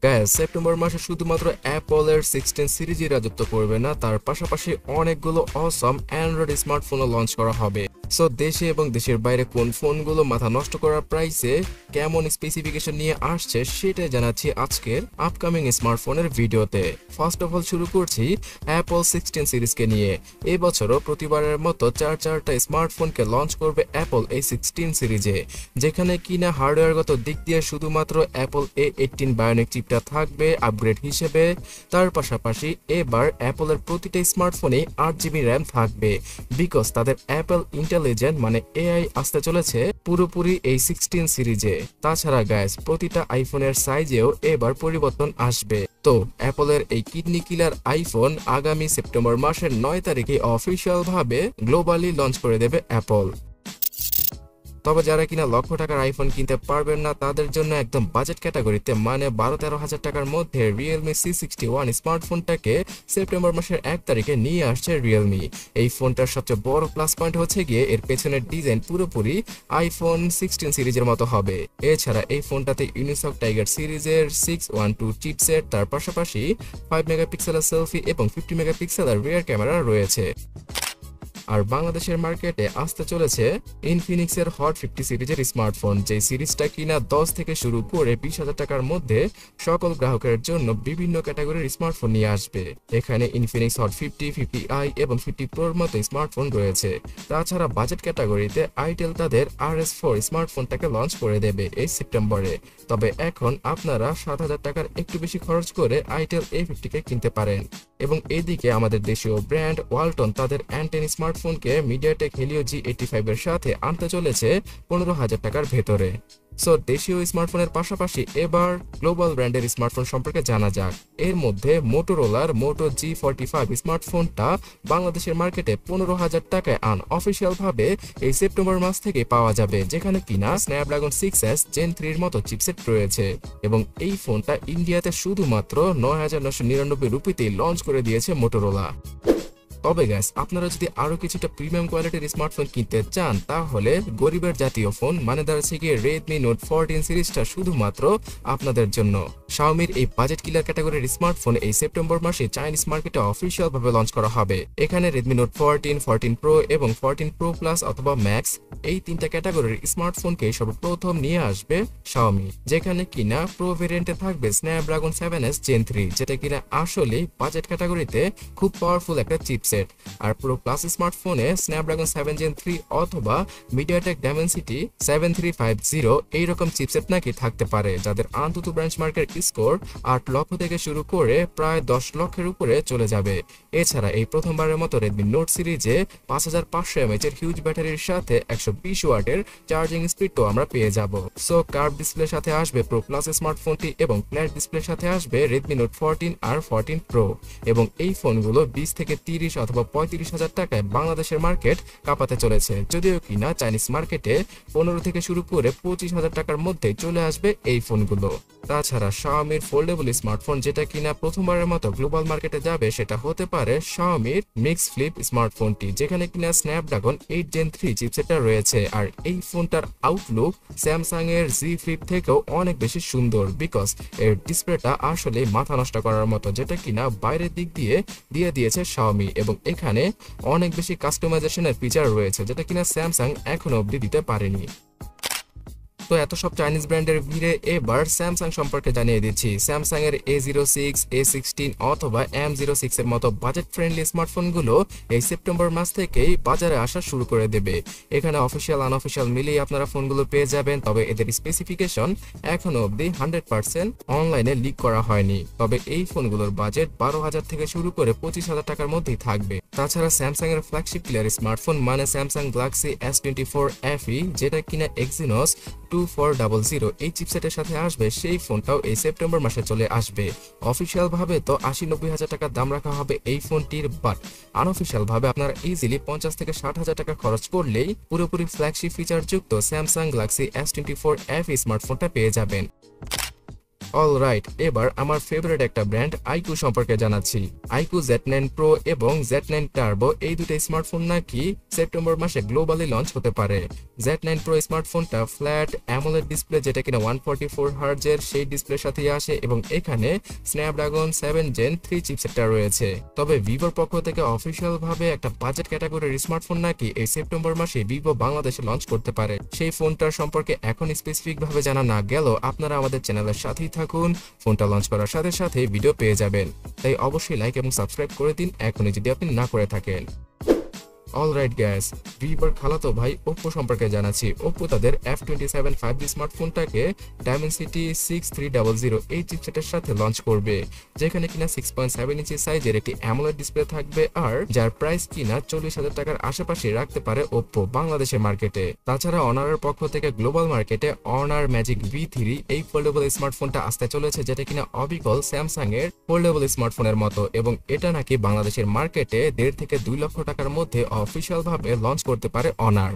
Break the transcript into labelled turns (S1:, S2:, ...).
S1: Guys, September মাসে শুধুমাত্র অ্যাপলের 16 সিরিজই রাজত্ব করবে না, তার পাশাপাশি অনেকগুলো অসম অ্যান্ড্রয়েড স্মার্টফোনও লঞ্চ করা হবে। সো দেশে এবং দেশের বাইরে কোন ফোনগুলো মাথা নষ্ট করার প্রাইসে কেমন স্পেসিফিকেশন নিয়ে আসছে সেটাই জানাচ্ছি আজকের আপকামিং স্মার্টফোনের ভিডিওতে। ফার্স্ট অফ অল শুরু করছি অ্যাপল 16 সিরিজকে নিয়ে। এবছরও প্রতিবারের মতো চারটা স্মার্টফোনকে লঞ্চ করবে অ্যাপল এই 16 সিরিজে, যেখানে কিনা হার্ডওয়্যারগত দিক দিয়ে শুধুমাত্র অ্যাপল A18 বায়োনিক চিপটা থাকবে আপগ্রেড হিসেবে। তার পাশাপাশি এবার অ্যাপলের প্রতিটা স্মার্টফোনে 8GB র্যাম থাকবে, বিকজ তাদের অ্যাপল ইন্টেলিজেন্ট মানে এআই আসতে চলেছে পুরোপুরি এই 16 সিরিজে। তাছাড়া গাইস, প্রতিটা আইফোনের সাইজেও এবার পরিবর্তন আসবে। তো অ্যাপলের এই কিডনি কিলার আইফোন আগামী সেপ্টেম্বর মাসের 9 তারিখে অফিসিয়াল ভাবে গ্লোবালি লঞ্চ করে দেবে অ্যাপল। তবে যারা কিনা লক্ষ টাকার আইফোন কিনতে পারবেন না, তাদের জন্য একদম বাজেট ক্যাটাগরিতে মানে 12-13 হাজার টাকার মধ্যে রিয়েলমি C61 স্মার্টফোনটাকে সেপ্টেম্বর মাসের 1 তারিখে নিয়ে আসছে রিয়েলমি। এই ফোনটার সবচেয়ে বড় প্লাস পয়েন্ট হচ্ছে গিয়ে এর পেছনের ডিজাইন পুরোপুরি আইফোন 16 সিরিজের মতো হবে। এছাড়া এই ফোনটাতে ইউনিসক টাইগার সিরিজের 612 চিপসেট, তার পাশাপাশি 5 মেগাপিক্সেলের সেলফি এবং 50 মেগাপিক্সেলের রিয়ার ক্যামেরা রয়েছে। আর বাংলাদেশের মার্কেটে আসতে চলেছে ইনফিনিক্সের হট 50 সিরিজের স্মার্টফোন, যে সিরিজটা কিনা 10 থেকে শুরু করে 20,000 টাকার মধ্যে সকল গ্রাহকের জন্য বিভিন্ন ক্যাটাগরির স্মার্টফোন নিয়ে আসবে। এখানে ইনফিনিক্স হট 50, 50i এবং 50 প্রোর মতো স্মার্টফোন রয়েছে। তাছাড়া বাজেট ক্যাটাগরিতে আইটেল তাদের RS4 স্মার্টফোনটাকে লঞ্চ করে দেবে এই সেপ্টেম্বরে। তবে এখন আপনারা 7,000 টাকার একটু বেশি খরচ করে আইটেল A50 কে কিনতে পারেন। এবং এদিকে আমাদের দেশীয় ব্র্যান্ড ওয়ালটন তাদের অ্যান্টেন স্মার্টফোনকে মিডিয়াটেক হেলিও G85 এর সাথে আনতে চলেছে 15,000 টাকার ভেতরে। সো দেশীয় স্মার্টফোনের পাশাপাশি এবার গ্লোবাল ব্র্যান্ডের স্মার্টফোন সম্পর্কে জানা যাক। এর মধ্যে মোটোরোলার মোটো G45 স্মার্টফোনটা বাংলাদেশের মার্কেটে 15,000 টাকায় অফিসিয়াল ভাবে এই সেপ্টেম্বর মাস থেকে পাওয়া যাবে, যেখানে কিনা স্ন্যাপড্রাগন 6S Gen 3 এর মতো চিপসেট রয়েছে। এবং এই ফোনটা ইন্ডিয়াতে শুধুমাত্র 9,999 রুপিতেই লঞ্চ করে দিয়েছে মোটোরোলা। তবে গাইস, আপনারা যদি আরো কিছুটা প্রিমিয়াম কোয়ালিটির স্মার্টফোন কিনতে চান, তাহলে গরিবের জাতীয় ফোন মানে দাঁড়াচ্ছে গিয়ে Redmi Note 14 সিরিজটা শুধুমাত্র আপনাদের জন্য। Xiaomiর এই বাজেট কিলার ক্যাটাগরির স্মার্টফোন এই সেপ্টেম্বর মাসে চাইনিজ মার্কেটে অফিসিয়াল ভাবে লঞ্চ করা হবে। এখানে Redmi Note 14, 14 Pro এবং 14 Pro Plus অথবা Max এই তিনটা ক্যাটাগরির স্মার্টফোনকে সর্বপ্রথম নিয়ে আসবে Xiaomi, যেখানে কিনা প্রো ভেরিয়েন্টে থাকবে Snapdragon 7S Gen 3, যেটা কিনা আসলে বাজেট ক্যাটাগরিতে খুব পাওয়ারফুল একটা চিপসেট। আর প্রো প্লাস স্মার্টফোনে Snapdragon 7 Gen 3 অথবা MediaTek Dimensity 7350 এইরকম চিপসেট নাকি থাকতে পারে, যাদের আন্তত বেঞ্চমার্কের স্কোর 8 লক্ষ থেকে শুরু করে প্রায় 10 লক্ষের উপরে চলে যাবে। এছাড়া এই প্রথমবারের মতো Redmi Note সিরিজে 5500 mAh এর হিউজ ব্যাটারির সাথে 120 ওয়াটের চার্জিং স্পিডও আমরা পেয়ে যাব। সো কার্ভ ডিসপ্লের সাথে আসবে প্রো প্লাস স্মার্টফোনটি এবং ফ্ল্যাট ডিসপ্লের সাথে আসবে Redmi Note 14 আর 14 Pro। এবং এই ফোনগুলো 20 থেকে 30 অথবা 35,000 টাকায় বাংলাদেশের মার্কেট কাঁপাতে চলেছে, যদিও কিনা চাইনিজ মার্কেটে 15 থেকে শুরু করে 25,000 টাকার মধ্যে চলে আসবে এই ফোনগুলো। তাছাড়া Xiaomiর ফোল্ডেবল স্মার্টফোন যেটা কিনা প্রথমবারের মতো গ্লোবাল মার্কেটে যাবে, সেটা হতে পারে Xiaomiর মিক্স ফ্লিপ স্মার্টফোনটি, যেখানে কিনা Snapdragon 8 Gen 3 চিপসেটটা রয়েছে। আর এই ফোনটার আউটলুক স্যামসাং এর Z Flip থেকেও অনেক বেশি সুন্দর, বিকজ এর ডিসপ্লেটা আসলে মাথা নষ্ট করার মতো, যেটা কিনা বাইরের দিক দিয়ে দিয়েছে Xiaomi। এবং এখানে অনেক বেশি কাস্টমাইজেশনের ফিচার রয়েছে, যেটা কিনা স্যামসাং এখনো অবধি দিতে পারেনি। তো এত সব চাইনিজ ব্র্যান্ডের ভিড়ে এবার স্যামসাং সম্পর্কে জানিয়ে দিচ্ছি। স্যামসাং এর A06, A16 অথবা M06 এর মতো বাজেট ফ্রেন্ডলি স্মার্টফোনগুলো এই সেপ্টেম্বর মাস থেকেই বাজারে আসা শুরু করে দেবে। এখানে অফিসিয়াল আনঅফিসিয়াল মিলিয়ে আপনারা ফোনগুলো পেয়ে যাবেন, তবে এদের স্পেসিফিকেশন এখনো অবধি 100% অনলাইনে লিক করা হয়নি। তবে এই ফোনগুলোর বাজেট 12,000 থেকে শুরু করে 25,000 টাকার মধ্যেই থাকবে। তাছাড়া স্যামসাং এর ফ্ল্যাগশিপ ক্লিয়ার স্মার্টফোন মানে স্যামসাং গ্যালাক্সি S24 FE, যেটা কিনা Exynos 2400 এই চিপসেটের সাথে আসবে, সেই ফোনটাও এই সেপ্টেম্বর মাসে চলে আসবে। অফিসিয়াল ভাবে তো 80-90 হাজার টাকার দাম রাখা হবে এই ফোনটির, বাট আনঅফিসিয়াল ভাবে আপনারা ইজিলি 50 থেকে 60 হাজার টাকা খরচ করলেই পুরোপুরি ফ্ল্যাগশিপ ফিচার যুক্ত স্যামসাং গ্যালাক্সি S24 FE স্মার্টফোনটা পেয়ে যাবেন। অলরাইট, এবার আমার ফেভারিট একটা ব্র্যান্ড আইকু সম্পর্কে জানাচ্ছি। আইকু Z9 Pro এবং Z9 Turbo এই দুটো স্মার্টফোন নাকি সেপ্টেম্বর মাসে গ্লোবালি লঞ্চ হতে পারে। Z9 Pro স্মার্টফোনটা ফ্ল্যাট অ্যামোলেড ডিসপ্লে, যেটা কিনা 144 হার্জের সেই ডিসপ্লের সাথে আসে এবং এখানে স্ন্যাপড্রাগন 7 Gen 3 চিপসেটটা রয়েছে। তবে ভিভোর পক্ষ থেকে অফিসিয়াল ভাবে একটা বাজেট ক্যাটাগরির স্মার্টফোন নাকি এই সেপ্টেম্বর মাসে ভিভো বাংলাদেশে লঞ্চ করতে পারে। সেই ফোনটার সম্পর্কে এখন স্পেসিফিক ভাবে জানা না গেলেও আপনারা আমাদের চ্যানেলের সাথেই থাকুন, ফোনটা লঞ্চ করার সাথে সাথে ভিডিও পেয়ে যাবেন। তাই অবশ্যই লাইক এবং সাবস্ক্রাইব করে দিন এখনই যদি আপনি না করে থাকেন। অলরাইট গ্যাস, ভিভোর খালাতো ভাই ওপ্পো সম্পর্কে জানাচ্ছি। ওপ্পো তাদের F27 5G স্মার্টফোনটাকে ডায়মেনসিটি 6300 এই চিপসেটের সাথে লঞ্চ করবে, যেখানে কিনা 6.7 ইঞ্চি সাইজের একটি অ্যামোলেড ডিসপ্লে থাকবে, আর যার প্রাইস কিনা 40,000 টাকার আশেপাশে রাখতে পারে ওপ্পো বাংলাদেশের মার্কেটে। তাছাড়া অনারের পক্ষ থেকে গ্লোবাল মার্কেটে অনার ম্যাজিক V3 এই ফোল্ডেবল স্মার্টফোনটা আসতে চলেছে, যেটা কিনা অবিকল স্যামসাং এর ফোল্ডেবল স্মার্টফোনের মতো, এবং এটা নাকি বাংলাদেশের মার্কেটে 1.5 থেকে 2 লক্ষ টাকার মধ্যে অফিসিয়াল ভাবে লঞ্চ করতে পারে অনার।